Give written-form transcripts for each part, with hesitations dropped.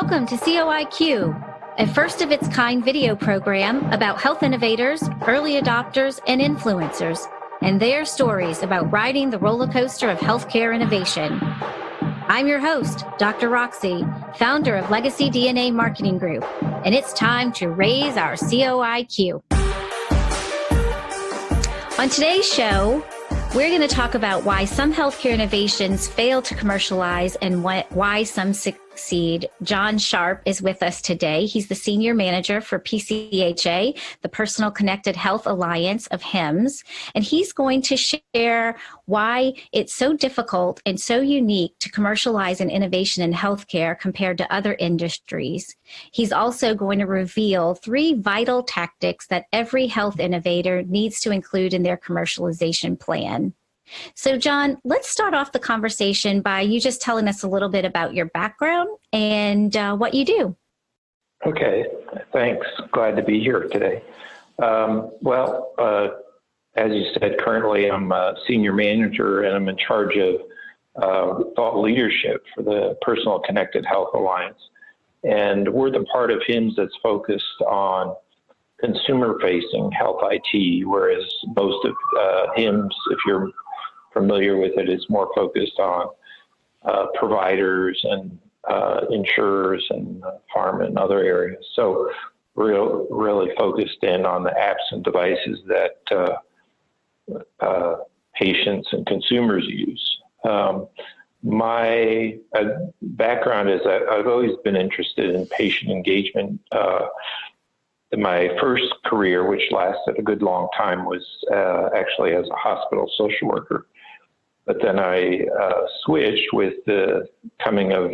Welcome to COIQ, a first-of-its-kind video program about health innovators, early adopters, and influencers, and their stories about riding the roller coaster of healthcare innovation. I'm your host, Dr. Roxy, founder of Legacy DNA Marketing Group, and it's time to raise our COIQ. On today's show, we're going to talk about why some healthcare innovations fail to commercialize and why some succeed. John Sharp is with us today. He's the Senior Manager for PCHA, the Personal Connected Health Alliance of HIMSS, and he's going to share why it's so difficult and so unique to commercialize an innovation in healthcare compared to other industries. He's also going to reveal 3 vital tactics that every health innovator needs to include in their commercialization plan. So, John, let's start off the conversation by you just telling us a little bit about your background and what you do. Okay, thanks. Glad to be here today. As you said, currently I'm a senior manager and I'm in charge of thought leadership for the Personal Connected Health Alliance. And we're the part of HIMSS that's focused on consumer-facing health IT, whereas most of HIMSS, if you're familiar with it, is more focused on providers and insurers and pharma and other areas. So we're really focused in on the apps and devices that patients and consumers use. My background is that I've always been interested in patient engagement. In my first career, which lasted a good long time, was actually as a hospital social worker. But then I switched with the coming of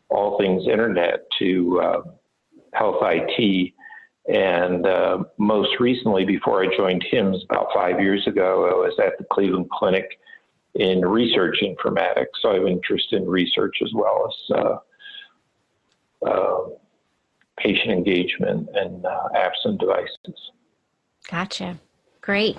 all things internet to health IT. And most recently, before I joined HIMSS about 5 years ago, I was at the Cleveland Clinic in research informatics. So I have interest in research as well as patient engagement and apps and devices. Gotcha. Great.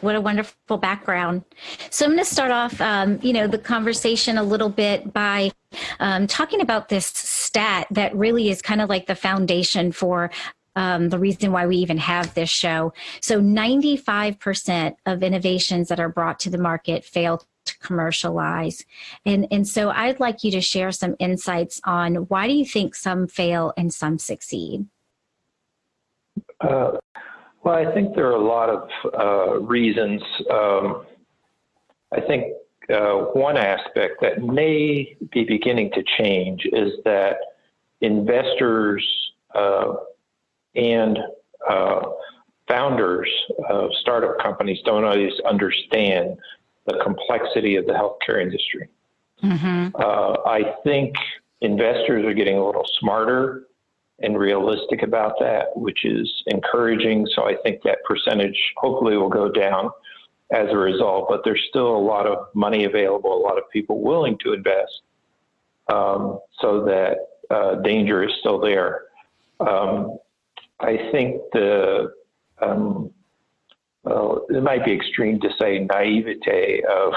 What a wonderful background. So I'm going to start off, the conversation a little bit by talking about this stat that really is kind of like the foundation for the reason why we even have this show. So 95% of innovations that are brought to the market fail to commercialize. And so I'd like you to share some insights on why do you think some fail and some succeed? Well, I think there are a lot of reasons. I think one aspect that may be beginning to change is that investors and founders of startup companies don't always understand the complexity of the healthcare industry. Mm-hmm. I think investors are getting a little smarter and realistic about that, which is encouraging. So I think that percentage hopefully will go down as a result, but there's still a lot of money available, a lot of people willing to invest, so that danger is still there. I think it might be extreme to say naivete of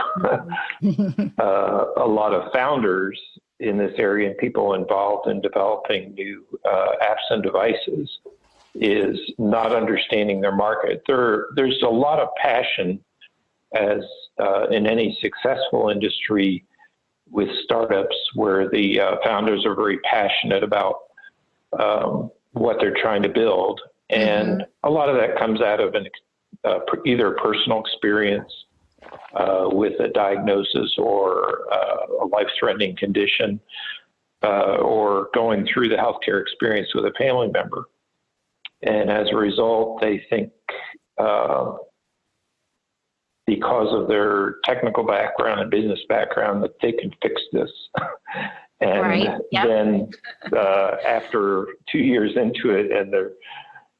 a lot of founders in this area and people involved in developing new apps and devices is not understanding their market. There's a lot of passion, as in any successful industry with startups, where the founders are very passionate about what they're trying to build. And a lot of that comes out of either personal experience with a diagnosis or a life-threatening condition, or going through the healthcare experience with a family member. And as a result, they think because of their technical background and business background that they can fix this. And then after 2 years into it and they're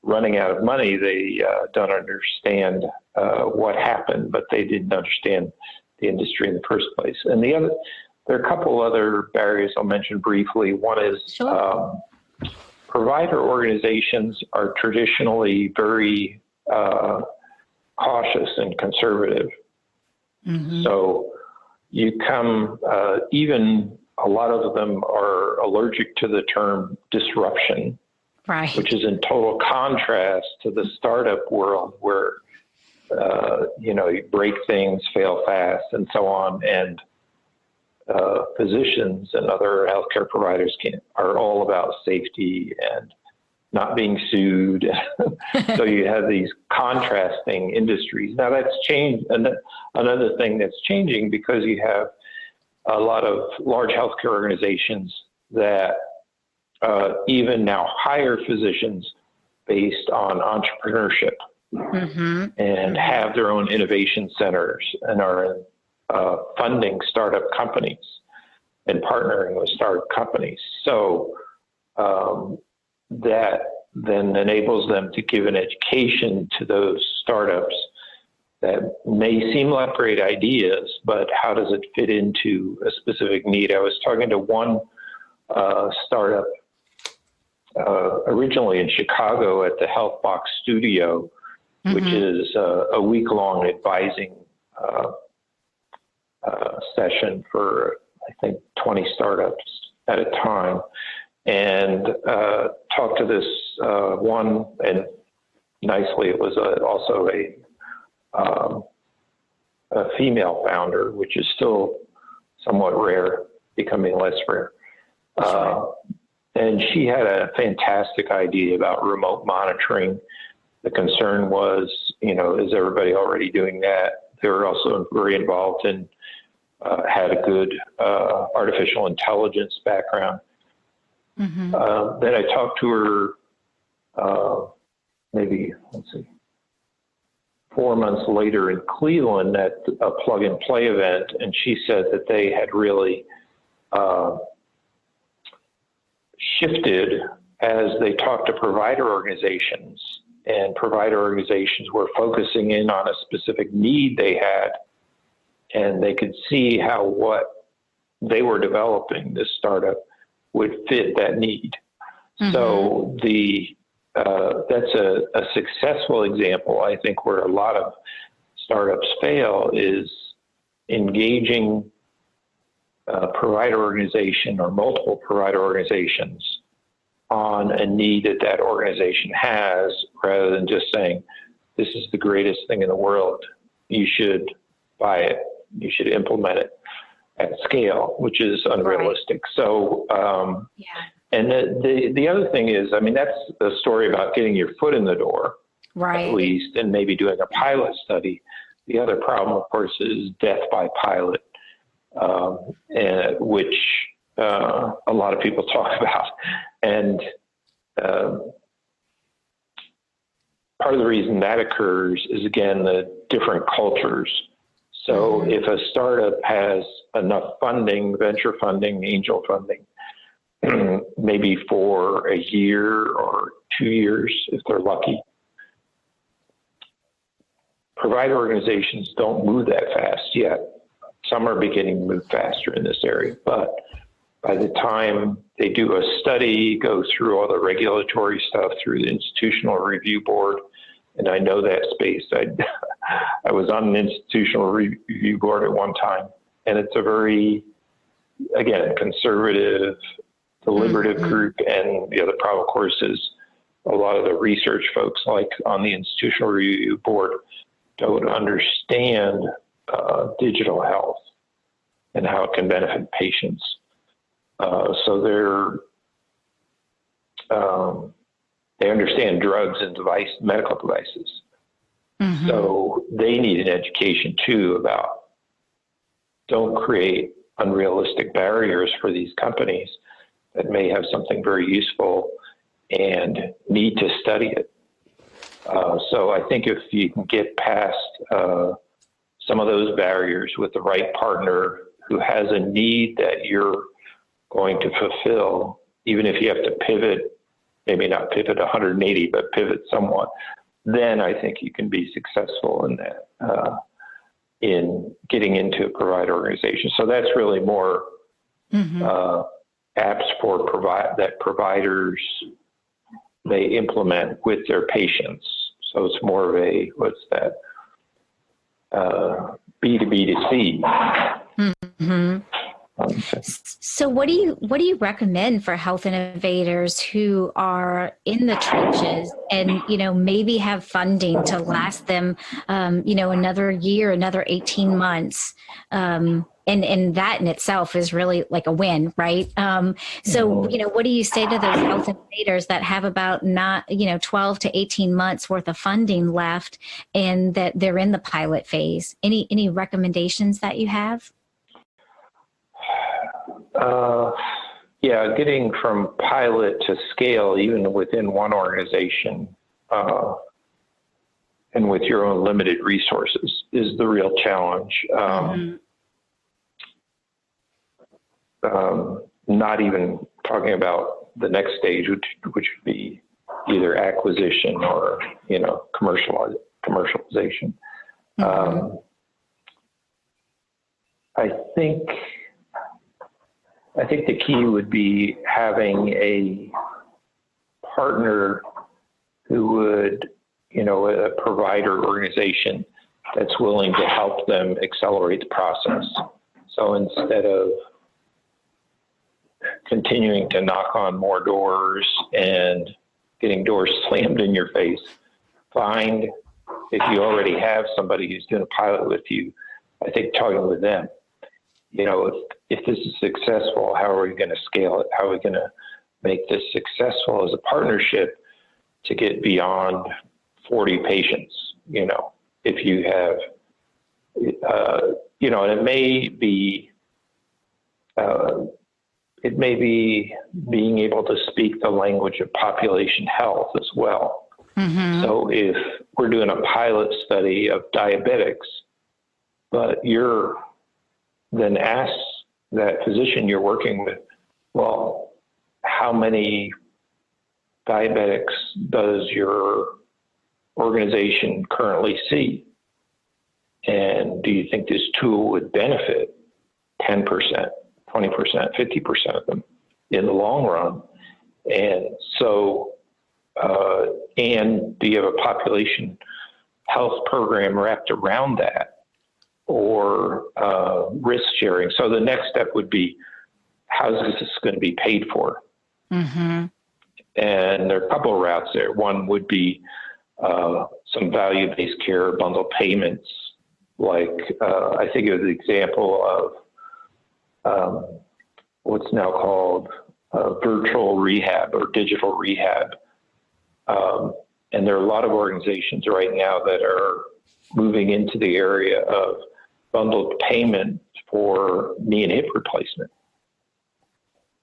running out of money, they don't understand what happened, but they didn't understand the industry in the first place. And there are a couple other barriers I'll mention briefly. One is provider organizations are traditionally very cautious and conservative. Mm-hmm. So you come, even a lot of them are allergic to the term disruption, right, which is in total contrast to the startup world where, you break things, fail fast, and so on. And physicians and other healthcare providers are all about safety and not being sued. So you have these contrasting industries. Now that's changed. And another thing that's changing because you have a lot of large healthcare organizations that even now hire physicians based on entrepreneurship and have their own innovation centers and are funding startup companies and partnering with startup companies. So that then enables them to give an education to those startups that may seem like great ideas, but how does it fit into a specific need? I was talking to one startup originally in Chicago at the HealthBox Studio, which is a week-long advising session for, I think, 20 startups at a time, and talked to this one, and nicely, it was also a female founder, which is still somewhat rare, becoming less rare. And she had a fantastic idea about remote monitoring. The concern was, is everybody already doing that? They were also very involved in, had a good artificial intelligence background. Then I talked to her maybe, 4 months later in Cleveland at a plug and play event, and she said that they had really shifted as they talked to provider organizations, and provider organizations were focusing in on a specific need they had, and they could see how what they were developing, this startup, would fit that need. So that's a successful example, I think, where a lot of startups fail is engaging a provider organization or multiple provider organizations on a need that organization has, rather than just saying, this is the greatest thing in the world, you should buy it, you should implement it at scale, which is unrealistic. Right. So, and the other thing is, that's the story about getting your foot in the door, right, at least, and maybe doing a pilot study. The other problem, of course, is death by pilot, which a lot of people talk about. And part of the reason that occurs is, again, the different cultures. So if a startup has enough funding, venture funding, angel funding, maybe for a year or 2 years, if they're lucky, provider organizations don't move that fast yet. Some are beginning to move faster in this area, but by the time they do a study, go through all the regulatory stuff through the institutional review board, and I know that space. I was on an institutional review board at one time, and it's a very, again, conservative, deliberative group. And the other problem, of course, is a lot of the research folks, like on the institutional review board, don't understand digital health and how it can benefit patients. So they understand drugs and medical devices. So they need an education too about, don't create unrealistic barriers for these companies that may have something very useful and need to study it. So I think if you can get past some of those barriers with the right partner who has a need that you're going to fulfill, even if you have to pivot, maybe not pivot 180, but pivot somewhat, then I think you can be successful in that, in getting into a provider organization. So that's really more apps for that providers may implement with their patients. So it's more of a, B2B to C. So what do you recommend for health innovators who are in the trenches and, maybe have funding to last them, another year, another 18 months? And that in itself is really like a win, right? What do you say to those health innovators that have about 12 to 18 months worth of funding left and that they're in the pilot phase? Any recommendations that you have? Getting from pilot to scale, even within one organization, and with your own limited resources, is the real challenge. Not even talking about the next stage, which would be either acquisition or commercialization. I think the key would be having a partner who would, a provider organization that's willing to help them accelerate the process. So instead of continuing to knock on more doors and getting doors slammed in your face, find, if you already have somebody who's doing a pilot with you, I think talking with them, if this is successful, how are we going to scale it? How are we going to make this successful as a partnership to get beyond 40 patients? If you have, and it may be being able to speak the language of population health as well. So if we're doing a pilot study of diabetics, but you're then ask that physician you're working with, well, how many diabetics does your organization currently see? And do you think this tool would benefit 10%, 20%, 50% of them in the long run? And so, and do you have a population health program wrapped around that? Or risk sharing. So the next step would be, how is this going to be paid for? And there are a couple of routes there. One would be some value-based care bundle payments, like I think of the example of what's now called virtual rehab or digital rehab. And there are a lot of organizations right now that are moving into the area of bundled payment for knee and hip replacement.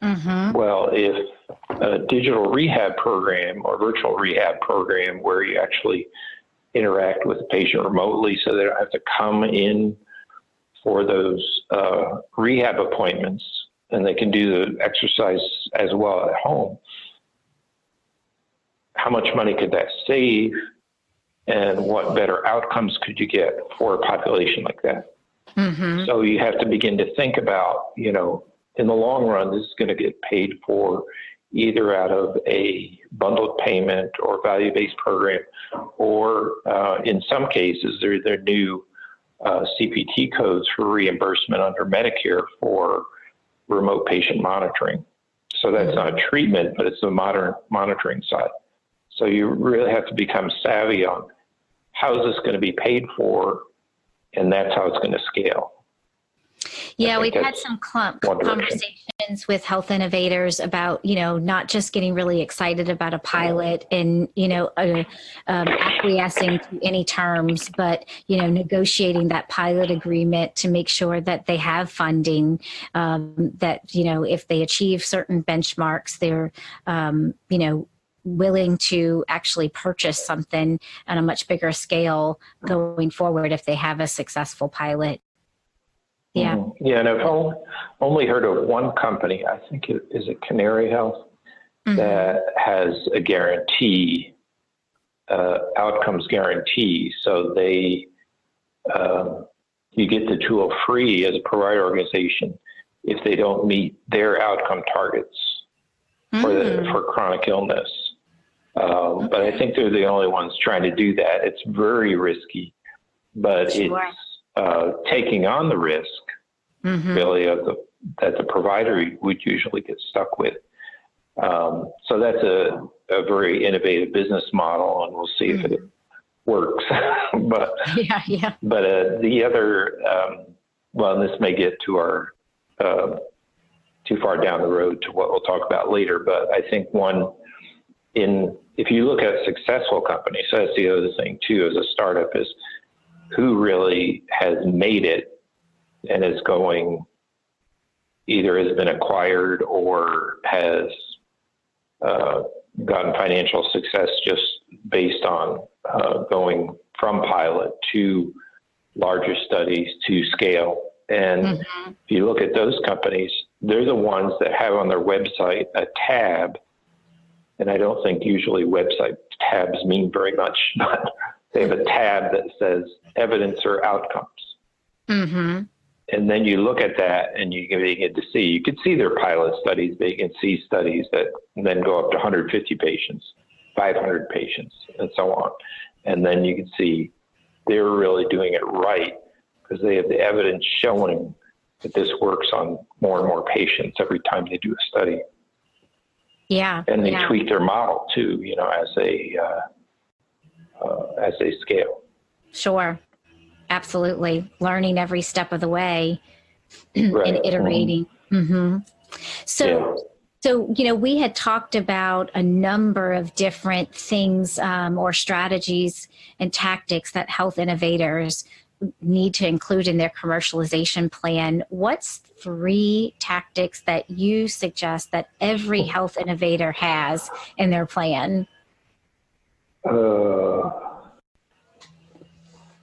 Well, if a digital rehab program or virtual rehab program where you actually interact with the patient remotely so they don't have to come in for those rehab appointments and they can do the exercise as well at home, how much money could that save? And what better outcomes could you get for a population like that? So you have to begin to think about, in the long run, this is going to get paid for either out of a bundled payment or value-based program, or in some cases, there are new CPT codes for reimbursement under Medicare for remote patient monitoring. So that's not a treatment, but it's the modern monitoring side. So you really have to become savvy on how is this going to be paid for, and that's how it's going to scale. Yeah, we've had some conversations with health innovators about, not just getting really excited about a pilot and, acquiescing to any terms, but, negotiating that pilot agreement to make sure that they have funding, that, if they achieve certain benchmarks, they're, willing to actually purchase something on a much bigger scale going forward if they have a successful pilot. Yeah. Yeah, and I've only heard of one company, I think it is Canary Health, that has a guarantee, outcomes guarantee. So they, you get the tool free as a provider organization if they don't meet their outcome targets for chronic illness. But I think they're the only ones trying to do that. It's very risky, but it's taking on the risk really of that the provider would usually get stuck with. So that's a very innovative business model, and we'll see if it works. But the other, well, this may get to our too far down the road to what we'll talk about later. But I think if you look at successful companies, so that's the other thing too, as a startup, is who really has made it and is going, either has been acquired or has gotten financial success just based on going from pilot to larger studies to scale. And if you look at those companies, they're the ones that have on their website a tab. And I don't think usually website tabs mean very much, but they have a tab that says evidence or outcomes. Mm-hmm. And then you look at that and you get to see, you can see their pilot studies, but you can see studies that then go up to 150 patients, 500 patients, and so on. And then you can see they're really doing it right because they have the evidence showing that this works on more and more patients every time they do a study. Yeah. And they tweak their model too, as they scale. Sure. Absolutely. Learning every step of the way Right. and iterating. So, we had talked about a number of different things or strategies and tactics that health innovators need to include in their commercialization plan. What's 3 tactics that you suggest that every health innovator has in their plan?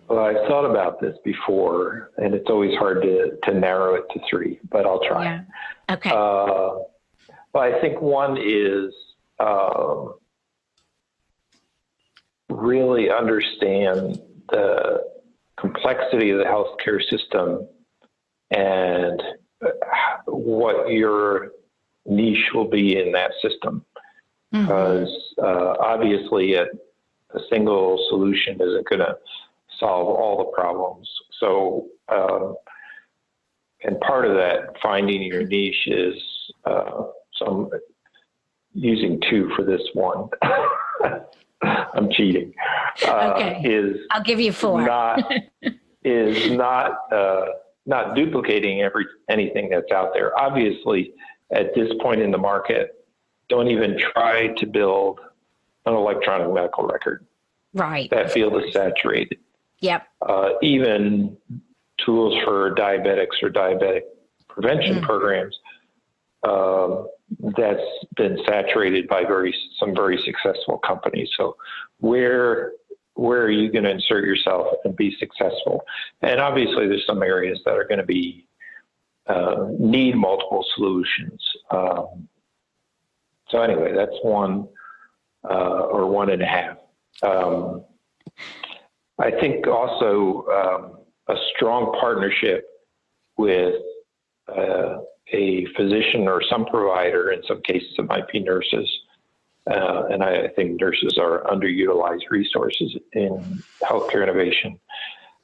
Well, I've thought about this before, and it's always hard to narrow it to 3, but I'll try. Yeah. Okay. Well, I think one is really understand the complexity of the healthcare system and what your niche will be in that system. Because obviously a single solution isn't going to solve all the problems. So, and part of that finding your niche is, so I'm using 2 for this one. I'm cheating. Okay. I'll give you 4. Not duplicating anything that's out there. Obviously, at this point in the market, don't even try to build an electronic medical record. Right. That field is saturated. Yep. Even tools for diabetics or diabetic prevention programs, that's been saturated by some very successful companies. So where are you going to insert yourself and be successful? And obviously there's some areas that are going to be need multiple solutions. So anyway, that's 1 or 1.5. I think also a strong partnership with a physician or some provider. In some cases, it might be nurses. And I think nurses are underutilized resources in healthcare innovation.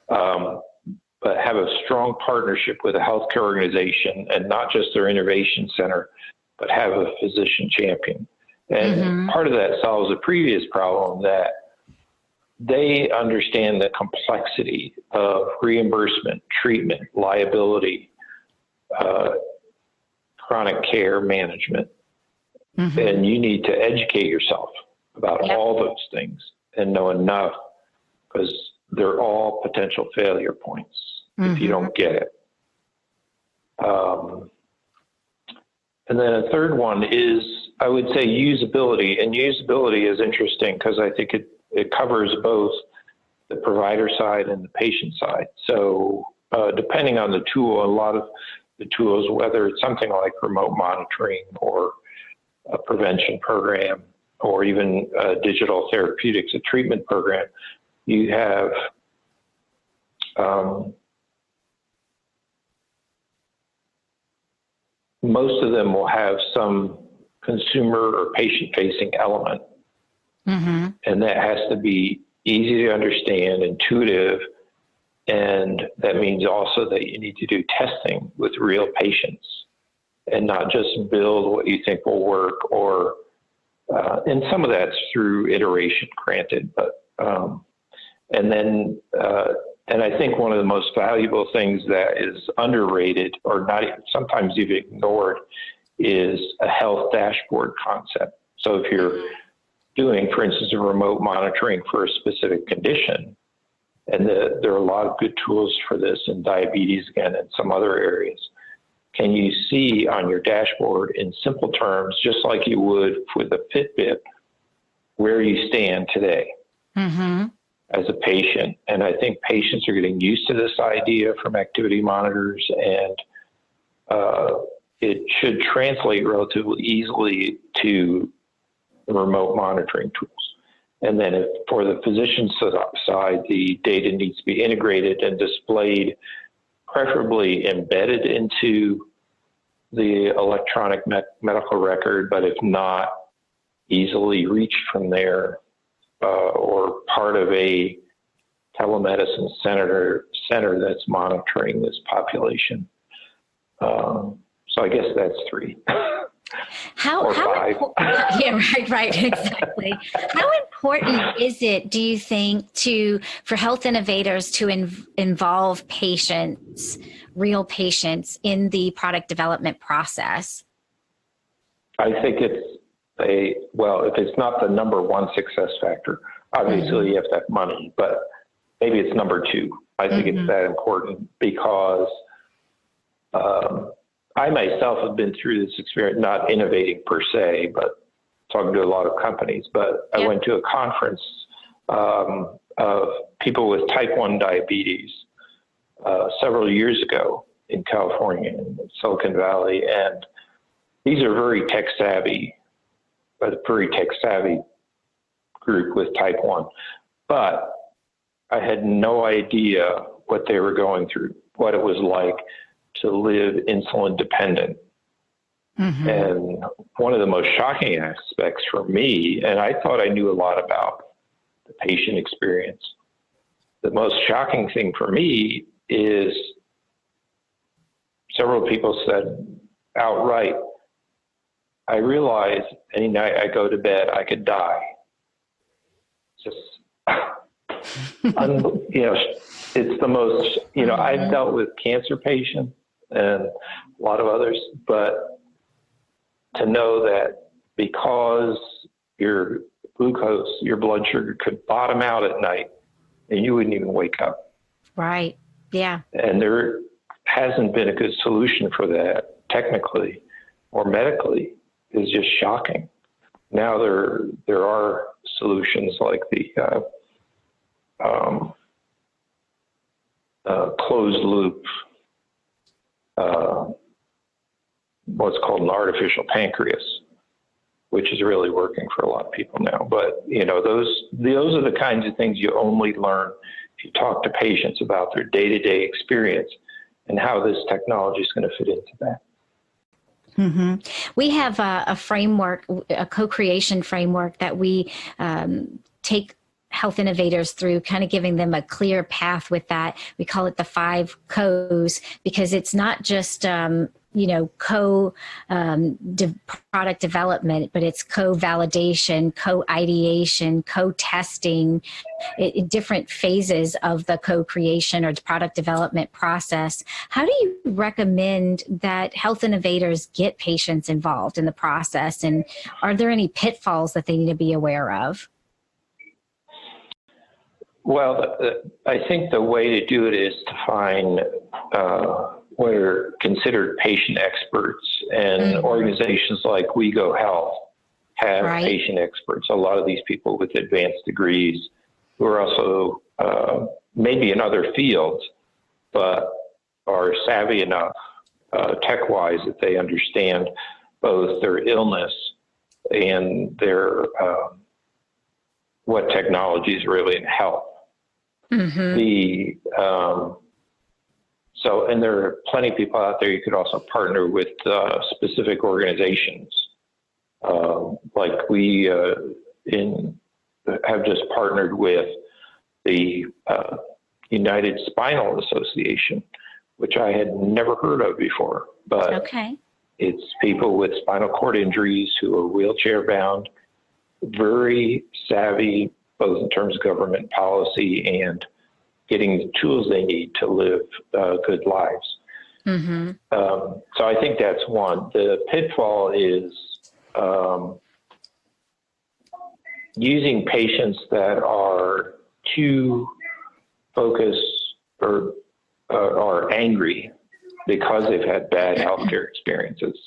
But have a strong partnership with a healthcare organization, and not just their innovation center, but have a physician champion. And part of that solves a previous problem, that they understand the complexity of reimbursement, treatment, liability, chronic care management. And you need to educate yourself about all those things and know enough, because they're all potential failure points if you don't get it. And then a third one is, I would say, usability. And usability is interesting because I think it covers both the provider side and the patient side. So depending on the tool, a lot of the tools, whether it's something like remote monitoring or a prevention program, or even digital therapeutics, a treatment program, you have most of them will have some consumer or patient-facing element. And that has to be easy to understand, intuitive, and that means also that you need to do testing with real patients. and not just build what you think will work, or and some of that's through iteration, granted, but and I think one of the most valuable things that is underrated, or not even, sometimes even ignored, is a health dashboard concept. So if you're doing, for instance, a remote monitoring for a specific condition, and there are a lot of good tools for this in diabetes, again, and some other areas, can you see on your dashboard in simple terms, just like you would with a Fitbit, where you stand today as a patient? And I think patients are getting used to this idea from activity monitors, and it should translate relatively easily to the remote monitoring tools. And then if, for the physician side, the data needs to be integrated and displayed, preferably embedded into the electronic medical record, but if not, easily reached from there, or part of a telemedicine center that's monitoring this population. So I guess that's 3. How yeah, right, exactly. How important is it, do you think, for health innovators to involve patients, real patients, in the product development process? I think it's if it's not the number 1 success factor, obviously you have to have money, but maybe it's number 2. I think it's that important, because I myself have been through this experience, not innovating per se, but talking to a lot of companies. But I went to a conference of people with type 1 diabetes several years ago in California, in Silicon Valley. And these are very tech savvy group with type 1. But I had no idea what they were going through, what it was like to live insulin dependent. And one of the most shocking aspects for me, and I thought I knew a lot about the patient experience, the most shocking thing for me is several people said outright, I realize any night I go to bed, I could die. Just, it's the most, I've dealt with cancer patients and a lot of others, but to know that because your glucose, your blood sugar could bottom out at night and you wouldn't even wake up. Right. Yeah. And there hasn't been a good solution for that technically or medically, is just shocking. Now there are solutions like the closed loop, what's called an artificial pancreas, which is really working for a lot of people now. But those are the kinds of things you only learn if you talk to patients about their day-to-day experience and how this technology is going to fit into that. We have a framework, a co-creation framework that we take health innovators through, kind of giving them a clear path with that. We call it the 5 co's, because it's not just product development, but it's co-validation, co-ideation, co-testing, different phases of the co-creation or product development process. How do you recommend that health innovators get patients involved in the process? And are there any pitfalls that they need to be aware of? Well, I think the way to do it is to find what are considered patient experts, and organizations like We Go Health have patient experts. A lot of these people with advanced degrees who are also maybe in other fields, but are savvy enough tech-wise that they understand both their illness and their what technologies really help. And there are plenty of people out there. You could also partner with specific organizations. Like we have just partnered with the United Spinal Association, which I had never heard of before. But It's people with spinal cord injuries who are wheelchair bound, very savvy, both in terms of government policy and getting the tools they need to live good lives. Mm-hmm. So I think that's one. The pitfall is using patients that are too focused or are angry because they've had bad healthcare experiences,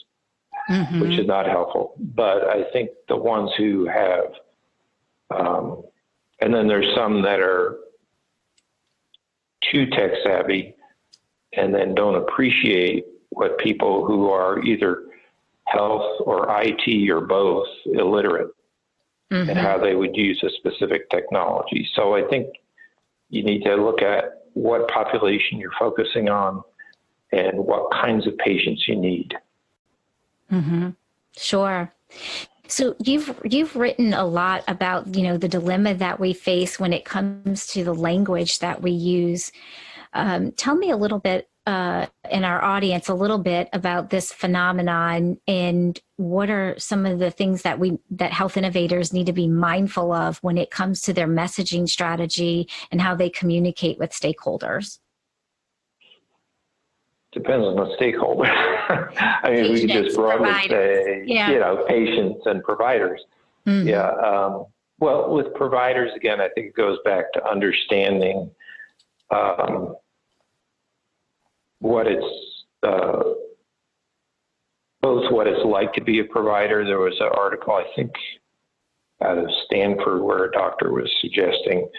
Mm-hmm. which is not helpful. But I think the ones who have, and then there's some that are too tech savvy and then don't appreciate what people who are either health or IT or both illiterate Mm-hmm. and how they would use a specific technology. So I think you need to look at what population you're focusing on and what kinds of patients you need. Mm-hmm. Sure. So you've written a lot about, the dilemma that we face when it comes to the language that we use. Tell me a little bit, in our audience, a little bit about this phenomenon and what are some of the things that health innovators need to be mindful of when it comes to their messaging strategy and how they communicate with stakeholders. Depends on the stakeholder. I mean, Patients, we could just broadly providers. say, patients and providers. Mm-hmm. Yeah. Well, with providers, again, I think it goes back to understanding what it's, both what it's like to be a provider. There was an article, I think, out of Stanford where a doctor was suggesting,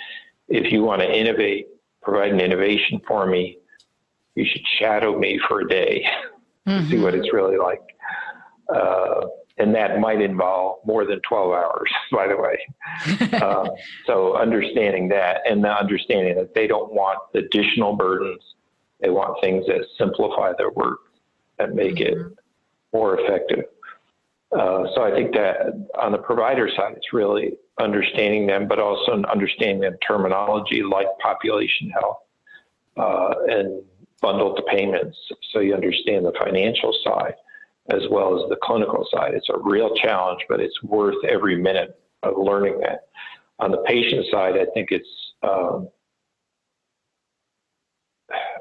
if you want to provide an innovation for me, you should shadow me for a day to see what it's really like. And that might involve more than 12 hours, by the way. So understanding that and the understanding that they don't want additional burdens. They want things that simplify their work and make it more effective. So I think that on the provider side, it's really understanding them, but also understanding the terminology like population health and bundled payments. So you understand the financial side as well as the clinical side. It's a real challenge, but it's worth every minute of learning that. On the patient side, I think it's,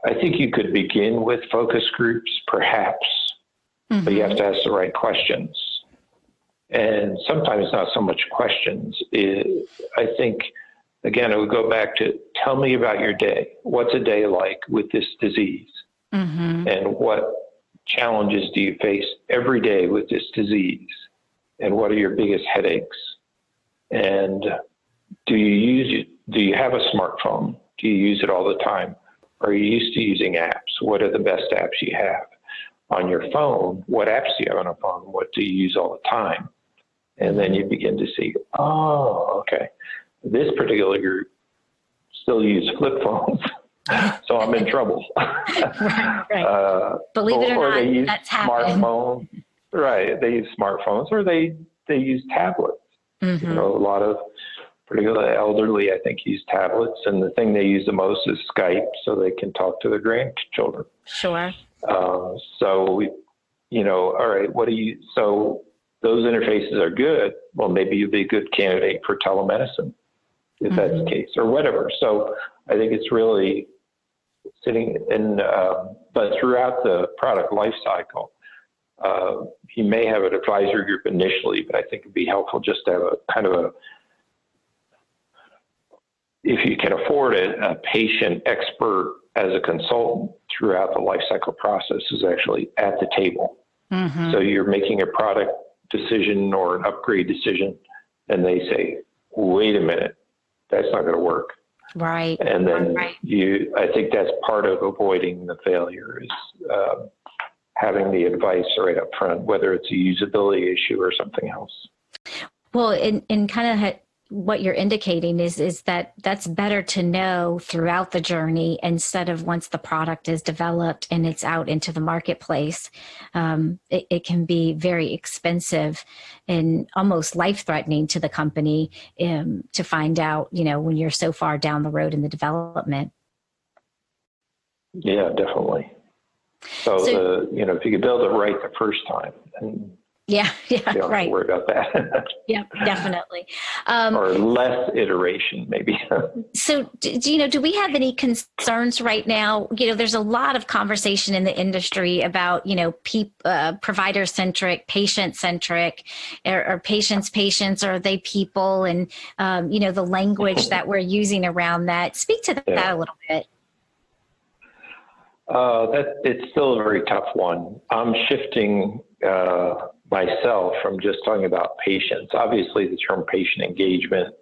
I think you could begin with focus groups, perhaps, but you have to ask the right questions. And sometimes not so much questions. I think, again, it would go back to tell me about your day. What's a day like with this disease? And what challenges do you face every day with this disease? And what are your biggest headaches? And do you have a smartphone? Do you use it all the time? Are you used to using apps? What are the best apps you have? On your phone, what apps do you have on a phone? What do you use all the time? And then you begin to see, okay, this particular group still use flip phones, so I'm in trouble. Right. Believe it or not, they use that's happened. smartphones. Right, they use smartphones, or they use tablets. A lot of, particularly elderly, I think, use tablets, and the thing they use the most is Skype, so they can talk to their grandchildren. Sure. So all right, so those interfaces are good. Well, maybe you'd be a good candidate for telemedicine if that's the case, or whatever. So I think it's really sitting in, but throughout the product life cycle, you may have an advisory group initially, but I think it'd be helpful just to have a kind of if you can afford it, a patient expert as a consultant throughout the life cycle process is actually at the table. So you're making a product decision or an upgrade decision, and they say, wait a minute, that's not going to work. Right. And then I think that's part of avoiding the failure is having the advice right up front, whether it's a usability issue or something else. Well, in kind of what you're indicating is that that's better to know throughout the journey instead of once the product is developed and it's out into the marketplace. It can be very expensive and almost life-threatening to the company to find out, when you're so far down the road in the development. Yeah, definitely. So, if you could build it right the first time, and yeah, you don't have right. to worry about that. Yeah, definitely. Or less iteration, maybe. So, do we have any concerns right now? There's a lot of conversation in the industry about, provider centric, patient centric, or patients, or are they people? And, the language that we're using around that. Speak to that a little bit. It's still a very tough one. I'm shifting myself from just talking about patients. Obviously, the term patient engagement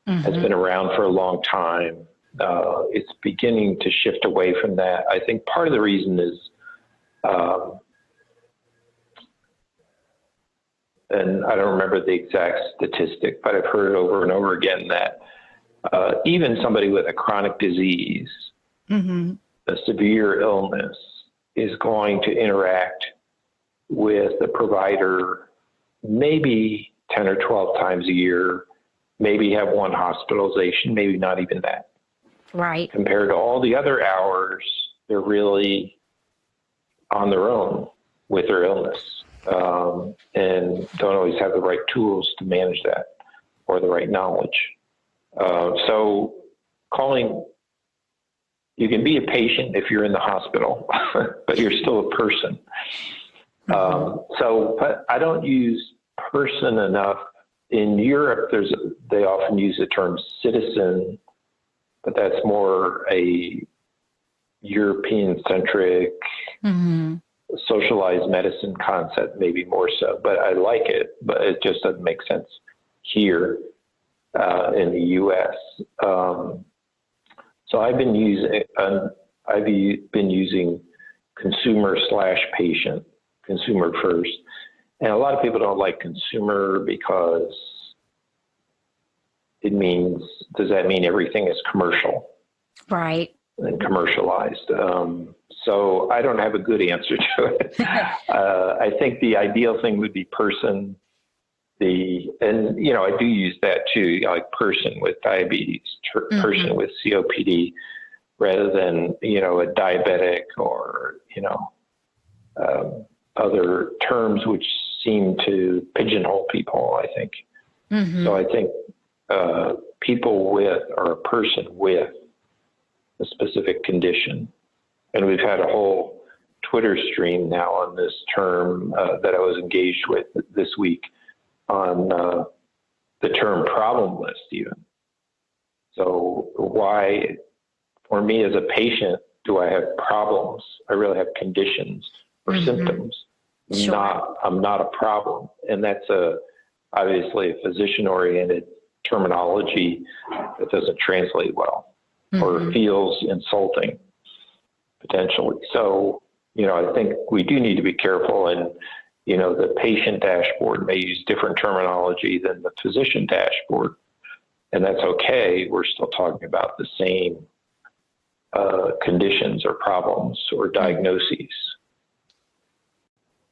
has been around for a long time. It's beginning to shift away from that. I think part of the reason is, and I don't remember the exact statistic, but I've heard it over and over again that even somebody with a chronic disease, a severe illness, is going to interact with the provider maybe 10 or 12 times a year, maybe have one hospitalization, maybe not even that. Right. Compared to all the other hours, they're really on their own with their illness, and don't always have the right tools to manage that or the right knowledge. So you can be a patient if you're in the hospital, but you're still a person. But I don't use person enough. In Europe, they often use the term citizen, but that's more a European-centric, socialized medicine concept, maybe more so. But I like it, but it just doesn't make sense here in the U.S. So I've been using consumer/patient, consumer first. And a lot of people don't like consumer because does that mean everything is commercial? Right. And commercialized. So I don't have a good answer to it. I think the ideal thing would be person. I do use that too, like person with diabetes, person with COPD, rather than, a diabetic or, other terms which seem to pigeonhole people, I think. So I think people with, or a person with a specific condition. And we've had a whole Twitter stream now on this term that I was engaged with this week on the term problem list even. So why, for me as a patient, do I have problems? I really have conditions or symptoms. Sure. I'm not a problem. And that's obviously a physician-oriented terminology that doesn't translate well or feels insulting potentially. So, I think we do need to be careful, and, the patient dashboard may use different terminology than the physician dashboard, and that's okay. We're still talking about the same conditions or problems or diagnoses.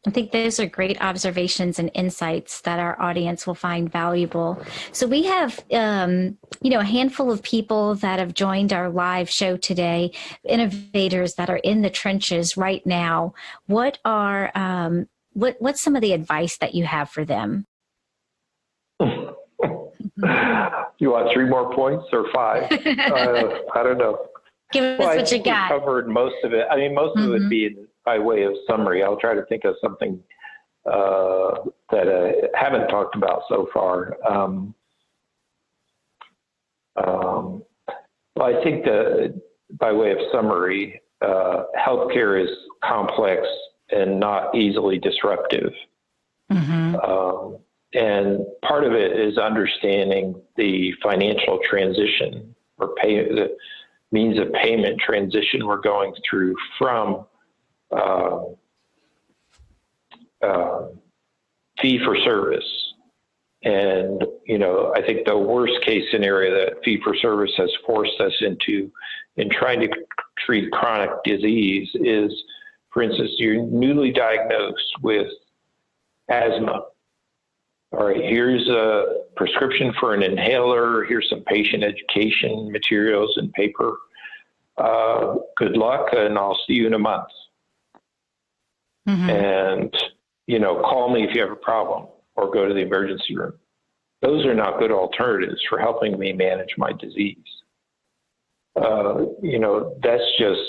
I think those are great observations and insights that our audience will find valuable. So we have, a handful of people that have joined our live show today, innovators that are in the trenches right now. What are, what's some of the advice that you have for them? You want 3 more points or 5? I don't know. Give us what you got. We covered most of it. I mean, most of it would be by way of summary. I'll try to think of something that I haven't talked about so far. Well, I think by way of summary, healthcare is complex and not easily disruptive. And part of it is understanding the financial transition or the means of payment transition we're going through from fee for service. And, I think the worst case scenario that fee for service has forced us into in trying to treat chronic disease is, for instance, you're newly diagnosed with asthma. All right, here's a prescription for an inhaler. Here's some patient education materials and paper. Good luck, and I'll see you in a month. and, call me if you have a problem or go to the emergency room. Those are not good alternatives for helping me manage my disease. That's just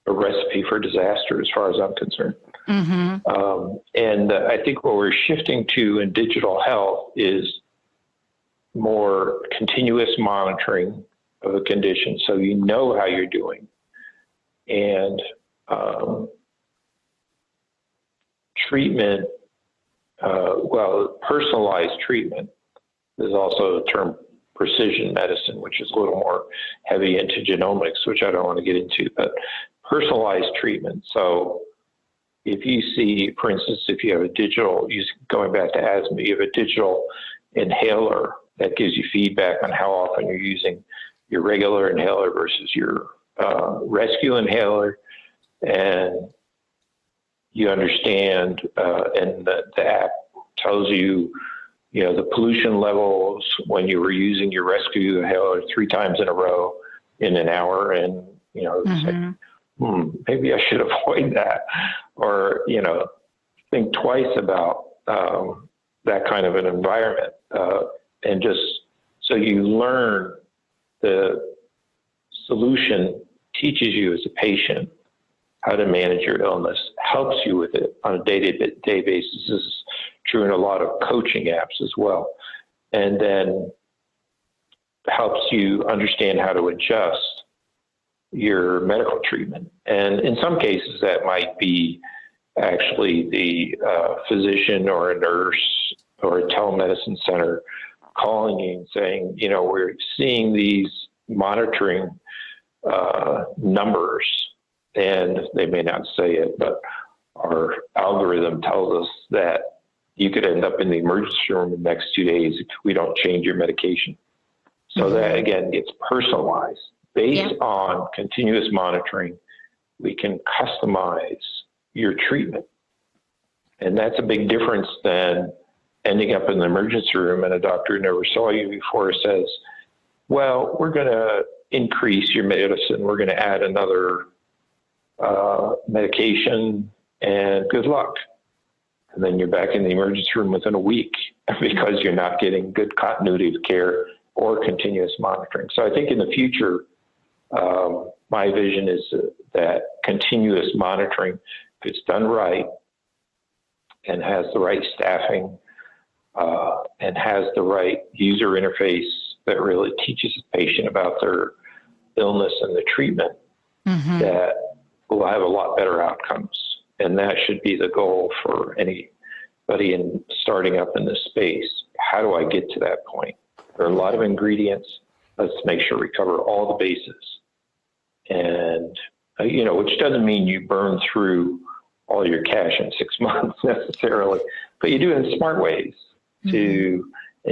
a recipe for disaster as far as I'm concerned. And I think what we're shifting to in digital health is more continuous monitoring of a condition so you know how you're doing. And treatment, personalized treatment is also a term, precision medicine, which is a little more heavy into genomics, which I don't want to get into, but personalized treatment. So if you see, for instance, if you have a digital, going back to asthma, you have a digital inhaler that gives you feedback on how often you're using your regular inhaler versus your rescue inhaler, and you understand, and the app tells you, the pollution levels when you were using your rescue inhaler 3 times in a row in an hour, and say, maybe I should avoid that, or think twice about that kind of an environment, and just so you learn the solution teaches you as a patient how to manage your illness, helps you with it on a day-to-day basis. This is true in a lot of coaching apps as well. And then helps you understand how to adjust your medical treatment. And in some cases, that might be actually the physician or a nurse or a telemedicine center calling you and saying, we're seeing these monitoring numbers, and they may not say it, but our algorithm tells us that you could end up in the emergency room in the next 2 days if we don't change your medication. So that, again, gets personalized. Based on continuous monitoring, we can customize your treatment. And that's a big difference than ending up in the emergency room and a doctor who never saw you before says, well, we're going to increase your medicine. We're going to add another medication, and good luck. And then you're back in the emergency room within a week because you're not getting good continuity of care or continuous monitoring. So I think in the future, my vision is that continuous monitoring, if it's done right and has the right staffing and has the right user interface that really teaches the patient about their illness and the treatment, that will have a lot better outcomes. And that should be the goal for anybody in starting up in this space. How do I get to that point? There are a lot of ingredients. Let's make sure we cover all the bases. And, which doesn't mean you burn through all your cash in 6 months necessarily, but you do it in smart ways and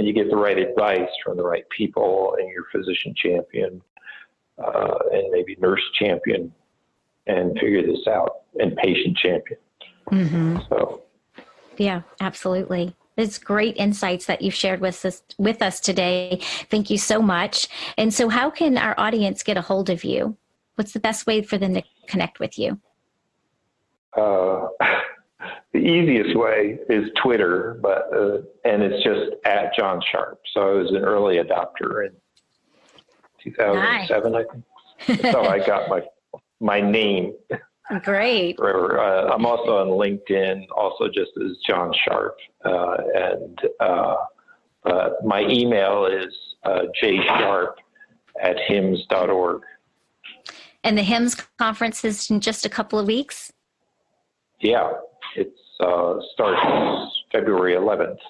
you get the right advice from the right people and your physician champion and maybe nurse champion and figure this out, and patient champion. So, yeah, absolutely. It's great insights that you've shared with us today. Thank you so much. And so how can our audience get a hold of you? What's the best way for them to connect with you? The easiest way is Twitter, but and it's just at John Sharp. So I was an early adopter in 2007, I think. So I got my name. Great. I'm also on LinkedIn, also just as John Sharp. And my email is jsharp@HIMSS.org. And the HIMSS conference is in just a couple of weeks? Yeah, it starts February 11th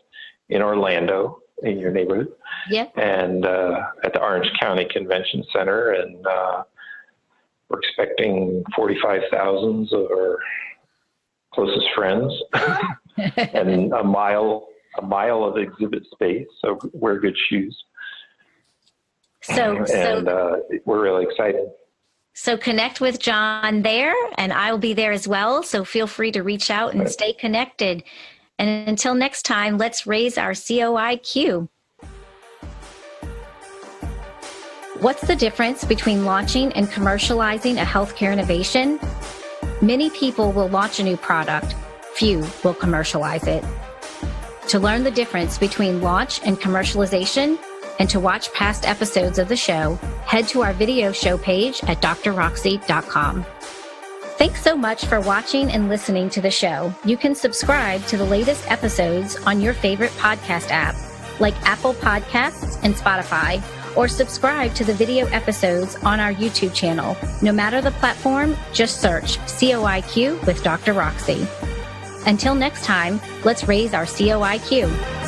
in Orlando, in your neighborhood. Yep. And at the Orange County Convention Center. And we're expecting 45,000 of our closest friends and a mile of exhibit space. So wear good shoes. And we're really excited. So connect with John there, and I'll be there as well. So feel free to reach out and stay connected. And until next time, let's raise our COIQ. What's the difference between launching and commercializing a healthcare innovation? Many people will launch a new product. Few will commercialize it. To learn the difference between launch and commercialization, and to watch past episodes of the show, head to our video show page at drroxy.com. Thanks so much for watching and listening to the show. You can subscribe to the latest episodes on your favorite podcast app, like Apple Podcasts and Spotify, or subscribe to the video episodes on our YouTube channel. No matter the platform, just search COIQ with Dr. Roxy. Until next time, let's raise our COIQ.